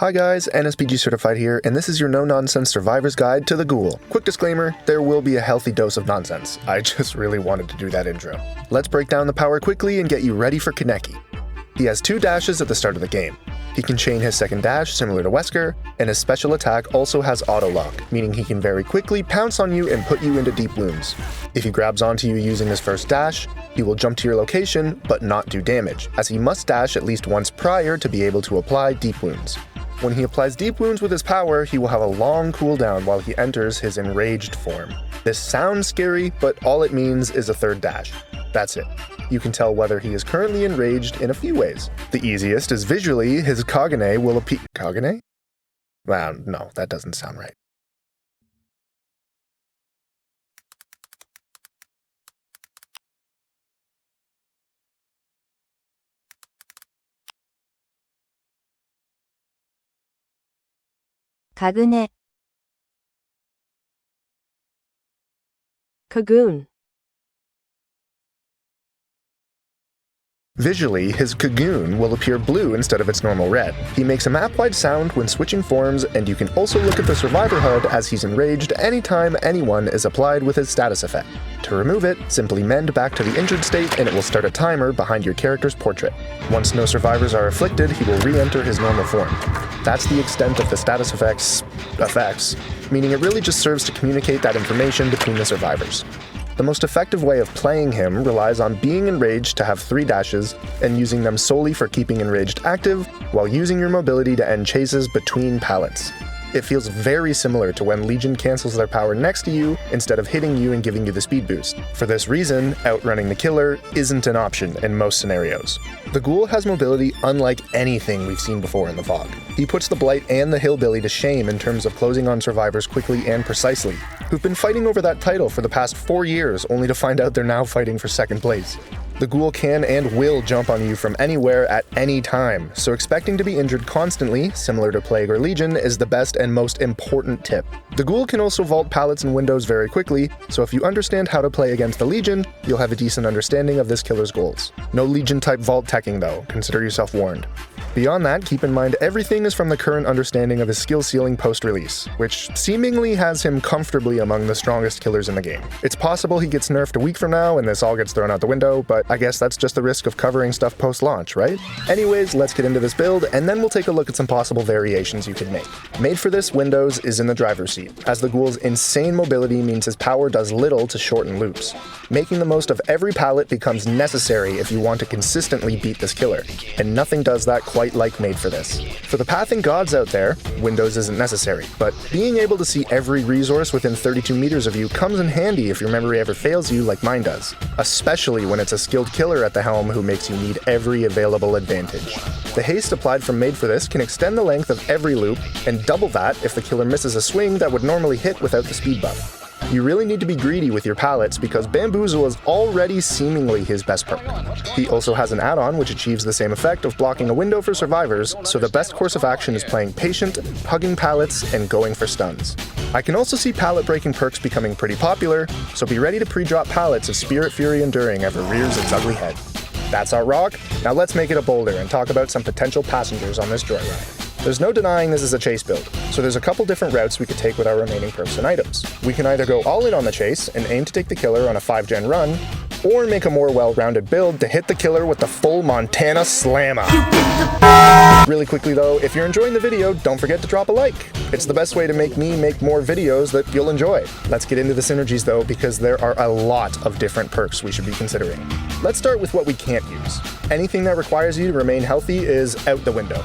Hi guys, NSPG Certified here, and this is your no-nonsense survivor's guide to the Ghoul. Quick disclaimer, there will be a healthy dose of nonsense. I just really wanted to do that intro. Let's break down the power quickly and get you ready for Kaneki. He has 2 dashes at the start of the game. He can chain his second dash similar to Wesker, and his special attack also has auto-lock, meaning he can very quickly pounce on you and put you into deep wounds. If he grabs onto you using his first dash, he will jump to your location but not do damage, as he must dash at least once prior to be able to apply deep wounds. When he applies deep wounds with his power, he will have a long cooldown while he enters his enraged form. This sounds scary, but all it means is a third dash. That's it. You can tell whether he is currently enraged in a few ways. The easiest is visually, his Kagane will appear. Kagane? Well, no, that doesn't sound right. Kagune. Kagoon. Visually, his Kagoon will appear blue instead of its normal red. He makes a map-wide sound when switching forms, and you can also look at the survivor HUD as he's enraged anytime anyone is applied with his status effect. To remove it, simply mend back to the injured state and it will start a timer behind your character's portrait. Once no survivors are afflicted, he will re-enter his normal form. That's the extent of the status effects, meaning it really just serves to communicate that information between the survivors. The most effective way of playing him relies on being enraged to have 3 dashes and using them solely for keeping enraged active while using your mobility to end chases between pallets. It feels very similar to when Legion cancels their power next to you instead of hitting you and giving you the speed boost. For this reason, outrunning the killer isn't an option in most scenarios. The Ghoul has mobility unlike anything we've seen before in the Fog. He puts the Blight and the Hillbilly to shame in terms of closing on survivors quickly and precisely, who've been fighting over that title for the past 4 years only to find out they're now fighting for second place. The Ghoul can and will jump on you from anywhere at any time, so expecting to be injured constantly, similar to Plague or Legion, is the best and most important tip. The Ghoul can also vault pallets and windows very quickly, so if you understand how to play against the Legion, you'll have a decent understanding of this killer's goals. No Legion-type vault teching though, consider yourself warned. Beyond that, keep in mind everything is from the current understanding of his skill ceiling post-release, which seemingly has him comfortably among the strongest killers in the game. It's possible he gets nerfed a week from now and this all gets thrown out the window, but I guess that's just the risk of covering stuff post-launch, right? Anyways, let's get into this build, and then we'll take a look at some possible variations you can make. Made for this, Windows is in the driver's seat, as the Ghoul's insane mobility means his power does little to shorten loops. Making the most of every pallet becomes necessary if you want to consistently beat this killer, and nothing does that quite like Made for this. For the pathing gods out there, Windows isn't necessary, but being able to see every resource within 32 meters of you comes in handy if your memory ever fails you like mine does, especially when it's a skilled killer at the helm who makes you need every available advantage. The haste applied from Made for this can extend the length of every loop, and double that if the killer misses a swing that would normally hit without the speed buff. You really need to be greedy with your pallets because Bamboozle is already seemingly his best perk. He also has an add-on which achieves the same effect of blocking a window for survivors, so the best course of action is playing patient, hugging pallets, and going for stuns. I can also see pallet breaking perks becoming pretty popular, so be ready to pre-drop pallets if Spirit Fury Enduring ever rears its ugly head. That's our rock, now let's make it a boulder and talk about some potential passengers on this joyride. There's no denying this is a chase build, so there's a couple different routes we could take with our remaining perks and items. We can either go all in on the chase and aim to take the killer on a 5-gen run, or make a more well-rounded build to hit the killer with the full Montana Slammer. Really quickly though, if you're enjoying the video, don't forget to drop a like. It's the best way to make me make more videos that you'll enjoy. Let's get into the synergies though, because there are a lot of different perks we should be considering. Let's start with what we can't use. Anything that requires you to remain healthy is out the window.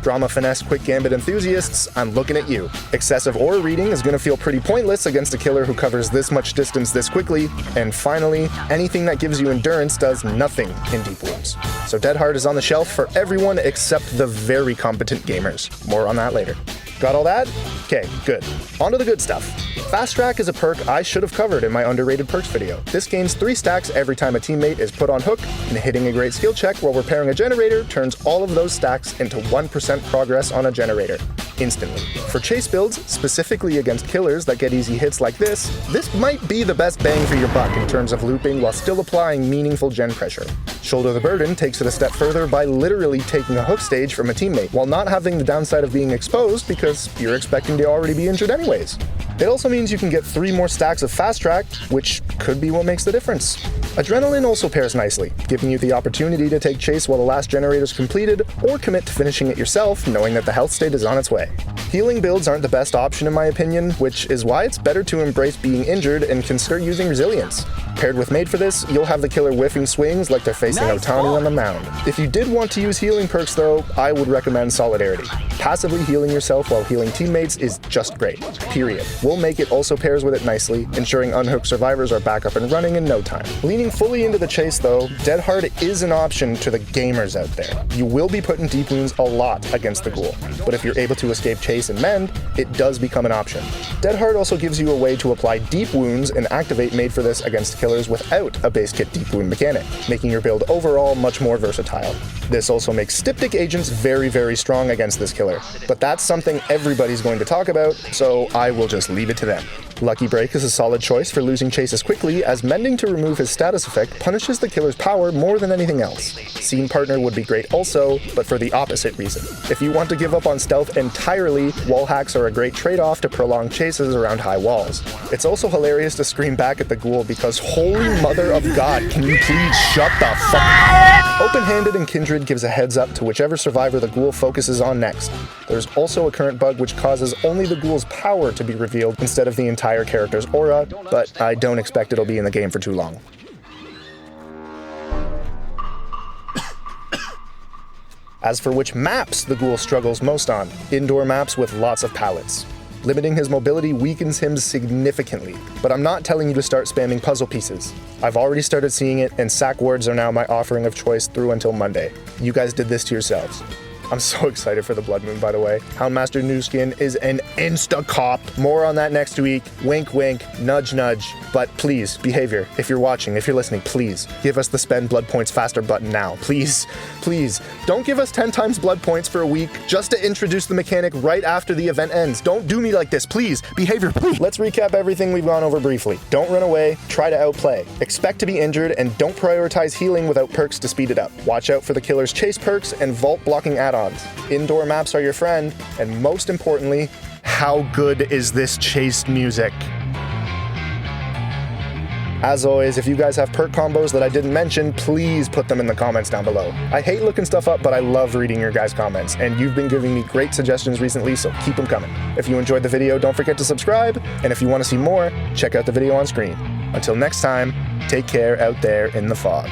Drama Finesse Quick Gambit enthusiasts, I'm looking at you. Excessive aura reading is going to feel pretty pointless against a killer who covers this much distance this quickly. And finally, anything that gives you endurance does nothing in deep wounds. So Dead Hard is on the shelf for everyone except the very competent gamers. More on that later. Got all that? Okay, good. On to the good stuff. Fast Track is a perk I should have covered in my underrated perks video. This gains 3 stacks every time a teammate is put on hook, and hitting a great skill check while repairing a generator turns all of those stacks into 1% progress on a generator. instantly. For chase builds, specifically against killers that get easy hits like this might be the best bang for your buck in terms of looping while still applying meaningful gen pressure. Shoulder the Burden takes it a step further by literally taking a hook stage from a teammate, while not having the downside of being exposed because you're expecting to already be injured anyways. It also means you can get 3 more stacks of Fast Track, which could be what makes the difference. Adrenaline also pairs nicely, giving you the opportunity to take chase while the last generator's completed, or commit to finishing it yourself, knowing that the health state is on its way. Healing builds aren't the best option in my opinion, which is why it's better to embrace being injured and consider using Resilience. Paired with Made for this, you'll have the killer whiffing swings like they're facing Otani on the mound. If you did want to use healing perks though, I would recommend Solidarity. Passively healing yourself while healing teammates is just great, period. We'll Make It also pairs with it nicely, ensuring unhooked survivors are back up and running in no time. Leaning fully into the chase though, Dead Hard is an option to the gamers out there. You will be put in deep wounds a lot against the Ghoul, but if you're able to escape chase and mend, it does become an option. Dead Hard also gives you a way to apply deep wounds and activate Made for this against killers without a base kit deep wound mechanic, making your build overall much more versatile. This also makes Styptic agents very strong against this killer, but that's something everybody's going to talk about, so I will just leave it to them. Lucky Break is a solid choice for losing chases quickly, as mending to remove his status effect punishes the killer's power more than anything else. Scene Partner would be great also, but for the opposite reason. If you want to give up on stealth entirely, wall hacks are a great trade-off to prolong chases around high walls. It's also hilarious to scream back at the Ghoul because holy mother of God, can you please shut the fuck up? Open-handed and Kindred gives a heads up to whichever survivor the Ghoul focuses on next. There's also a current bug which causes only the Ghoul's power to be revealed instead of the entire character's aura, but I don't expect it'll be in the game for too long. As for which maps the Ghoul struggles most on, indoor maps with lots of pallets. Limiting his mobility weakens him significantly, but I'm not telling you to start spamming puzzle pieces. I've already started seeing it, and sack wards are now my offering of choice through until Monday. You guys did this to yourselves. I'm so excited for the Blood Moon, by the way. Houndmaster new skin is an insta-cop. More on that next week. Wink, wink, nudge, nudge. But please, behavior. If you're watching, if you're listening, please give us the spend blood points faster button now. Please, please. Don't give us 10 times blood points for a week just to introduce the mechanic right after the event ends. Don't do me like this, please. Behavior, please. Let's recap everything we've gone over briefly. Don't run away. Try to outplay. Expect to be injured, and don't prioritize healing without perks to speed it up. Watch out for the killer's chase perks and vault blocking add-ons. Indoor maps are your friend, and most importantly, how good is this chase music? As always, if you guys have perk combos that I didn't mention, please put them in the comments down below. I hate looking stuff up, but I love reading your guys' comments, and you've been giving me great suggestions recently, so keep them coming. If you enjoyed the video, don't forget to subscribe, and if you want to see more, check out the video on screen. Until next time, take care out there in the fog.